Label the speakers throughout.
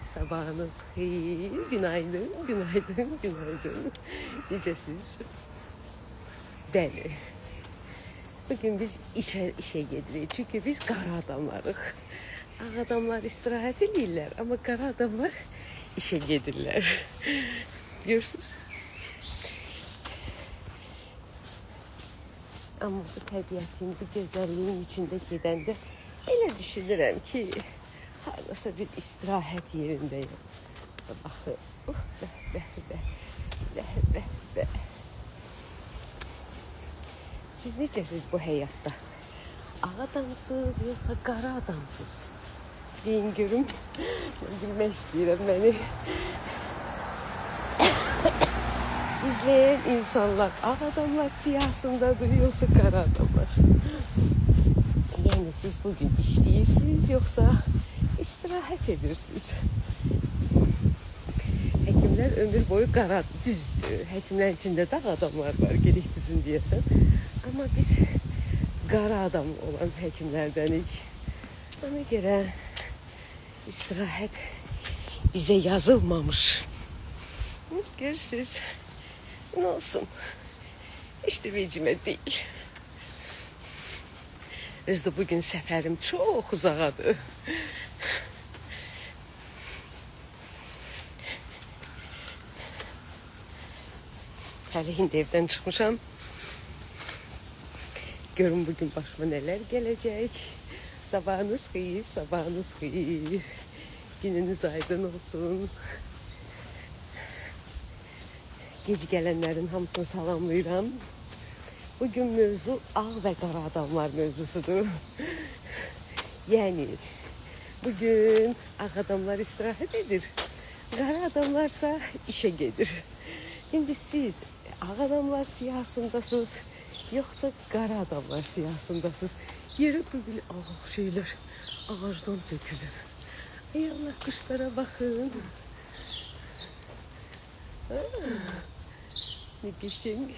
Speaker 1: sabahınız xeyir, günaydın, günaydın, günaydın. Necəsiz? Bəli. Bugün biz işe gedirik. Çünkü biz qara adamlarıq. Ağ adamlar istirahət edirlər, amma qara adamlar işe gedirlər. Görürsünüz? Ama bu təbiətin, bu gözəlliyin içində gedəndə elə düşünürəm ki, hardasa bir istirahət yerindəyim. Baxın, bəh. Siz necəsiz bu həyatda? Ağ adamsınız, yoxsa qara adamsınız? Deyin görüm, mən bilmək istəyirəm məni. İzleyen insanlar, ağ adamlar siyahsındadır, yoksa kara adamlar. Yani siz bugün işleyirsiniz, yoksa istirahat edirsiniz. Hekimler ömür boyu kara düzdür. Hekimlerin içinde de adamlar var, gerek düzün diyesen. Ama biz kara adam olan hekimlerdenik. Ona göre istirahat bize yazılmamış. Görürsünüz. Ne olsun? İşte vecime değil. Özde bugün səfərim çok uzaqadır. Hələ indi evdən çıxmışam. Görün bugün başıma neler gelecek. Sabahınız xeyir, sabahınız xeyir. Gününüz aydın olsun. Gec gələnlərin hamısını salamlayıram. Bugün mövzu ağ ve qara adamlar mövzusudur. Yani bugün ağ adamlar istirahət edir. Qara adamlarsa işe gedir. Şimdi siz ağ adamlar siyahsındasınız, yoksa qara adamlar siyahsındasınız. Yere böyle ağ şeyler ağacdan tökülür. Ey Allah, kuşlara bakın. Ne geçen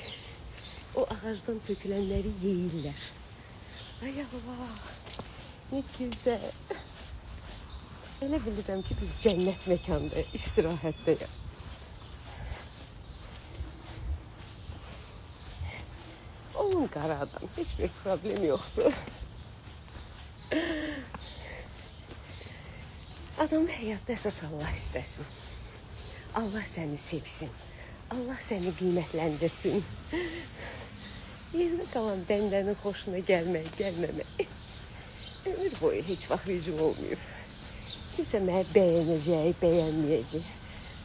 Speaker 1: o ağacdan tökülenleri yeyirlər. Ay Allah, ne güzel. Elə bilirəm ki, bir cennet mekanda, istirahətdəyəm. Olun qara adam, hiçbir problem yoktu. Adamı həyatda əsas Allah istəsin. Allah seni sevsin. Allah seni qiymətləndirsin. Yerdə qalan bəndənin xoşuna gəlməmək. Ömür boyu heç vaxt ricim olmuyor. Kimsə mənə bəyənəcək, bəyənməyəcək.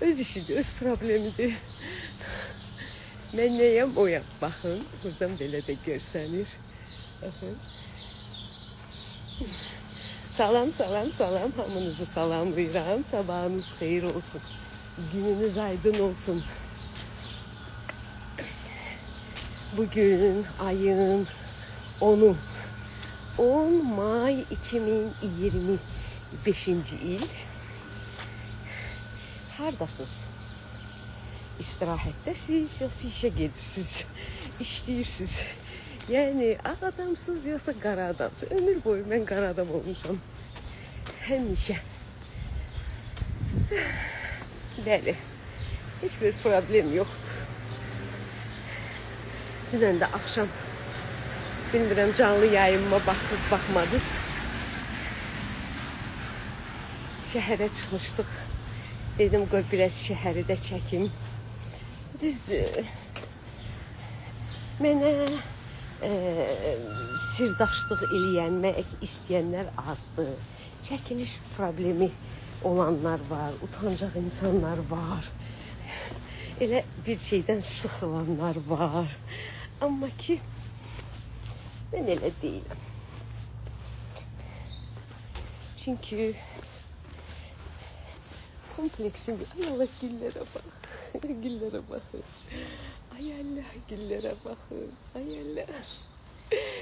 Speaker 1: Öz işidir, öz problemidir. Mən nəyəm, oyam. Baxın, buradan belə də görsənir. Baxın. Salam, salam, salam. Hamınızı salamlayıram. Sabahınız xeyir olsun. Gününüz aydın olsun. Bugün ayın 10'u. 10 May 2025 il. Hardasınız? İstirahətdəsiz, yoxsa işe gedirsiniz, işləyirsiniz. Yani ağ adamsınız, yoxsa qara adamsınız. Ömür boyu mən qara adam olmuşam. Həmişə. Bəli, hiçbir problem yoktu. Dünən də akşam, bilmirəm, canlı yayınıma baxdınız, baxmadınız. Şəhərə çıxmışdıq. Dedim, qoy biraz şəhəri də çəkim. Düzdür. Mənə sirdaşlıq eləyənmək istəyənlər azdır. Çəkiliş problemi olanlar var, utancaq insanlar var. Elə bir şeydən sıxılanlar var. Amma ki, mən elə deyiləm. Çünkü kompleksim, ay Allah, güllərə bax. Güllərə baxın. Ay Allah, güllərə baxın. Ay Allah.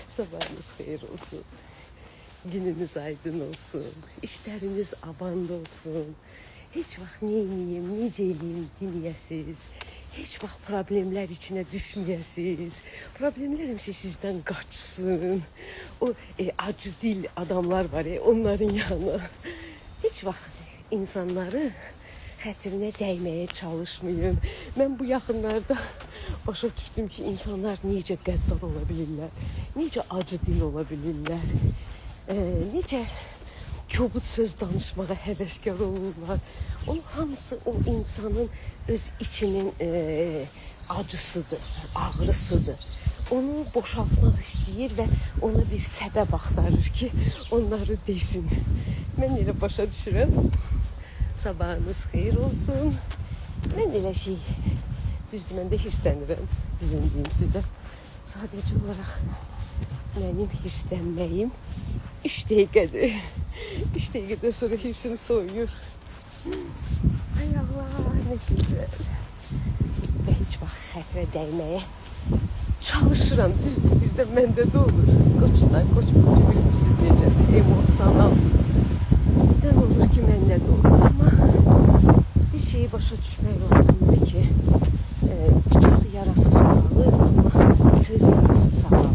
Speaker 1: Sabahınız xeyir olsun. Gününüz aydın olsun. İşləriniz aband olsun. Hiç vaxt neyiniyim, necə eləyim deməyəsiz. Heç vaxt problemlər içine düşməyəsiz. Problemlər həmişə sizdən qaçsın. O acı dil adamlar var ya, onların yanına. Heç vaxt insanları xətrinə dəyməyə çalışmayın. Mən bu yaxınlarda başa düşdüm ki, insanlar necə qəddar ola bilirlər, necə acı dil ola bilirlər, necə kobud söz danışmağa həvəskar olurlar. Onun hamısı o insanın öz içinin acısıdır, ağrısıdır. Onu boşaltmaq istəyir və ona bir səbəb axtarır ki, onları desin. Mən elə başa düşürəm. Sabahınız xeyir olsun. Mən elə düzdür, mən də hirslənirəm, düzün deyim sizə. Sadəcə olaraq mənim hirslənməyim 3 dəqiqədir. 3 dəqiqədən sonra hirsim soyuyur. Ay Allah, nə gözəl. Və heç vaxt xətrə dəyməyə çalışıram, düzdür, bizdə məndə də olur. Qoçlar, qoç burcu bilirsiniz necədir, emosional. Birdən olur ki, məndə də olur, amma bir şeyi başa düşmək lazımdır ki, bıçaq yarası sağalır, amma söz yarası sağalır.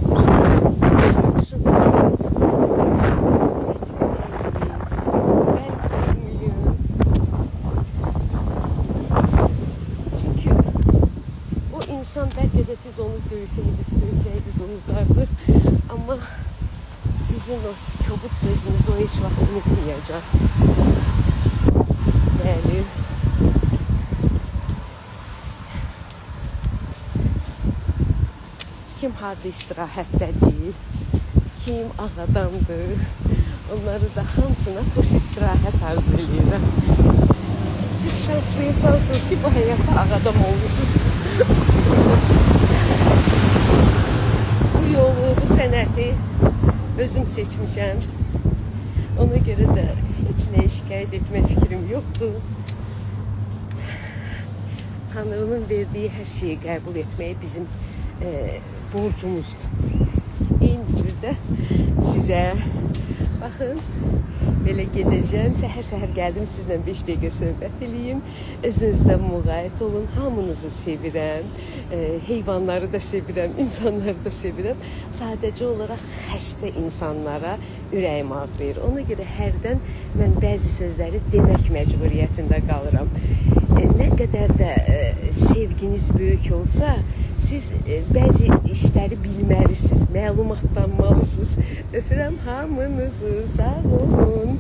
Speaker 1: İnsan bəlkə də siz onu döysəydiniz, söysəydiniz, unudardı. Amma sizin o kobud sözünüzü o heç vaxt unutmayacaq. Bəli. Kim harda istirahətdədir, kim ağ adamdır, onları da hamısına xoş istirahət arzu edirəm. Siz şanslı insansınız ki, bu həyata ağ adam olmuşsunuz. Bu yolu, bu sənəti özüm seçmişəm. Ona görə də heç nəyə şikayət etmək fikrim yoxdur. Tanrının verdiyi hər şeyi qəbul etməyi bizim borcumuzdur. Eyni cürdə sizə, baxın, belə gedəcəm. Səhər-səhər gəldim, sizlə 5 dəqiqə söhbət eləyim. Özünüzdən müğayət olun. Hamınızı sevirəm. Heyvanları da sevirəm, insanları da sevirəm. Sadəcə olaraq xəstə insanlara ürəyim ağrıyır. Ona görə hərdən mən bəzi sözləri demək məcburiyyətində qalıram. Nə qədər də sevginiz böyük olsa, siz bəzi işləri bilməlisiniz, məlumatlanmalısınız. Öpürəm hamınızı, sağ olun.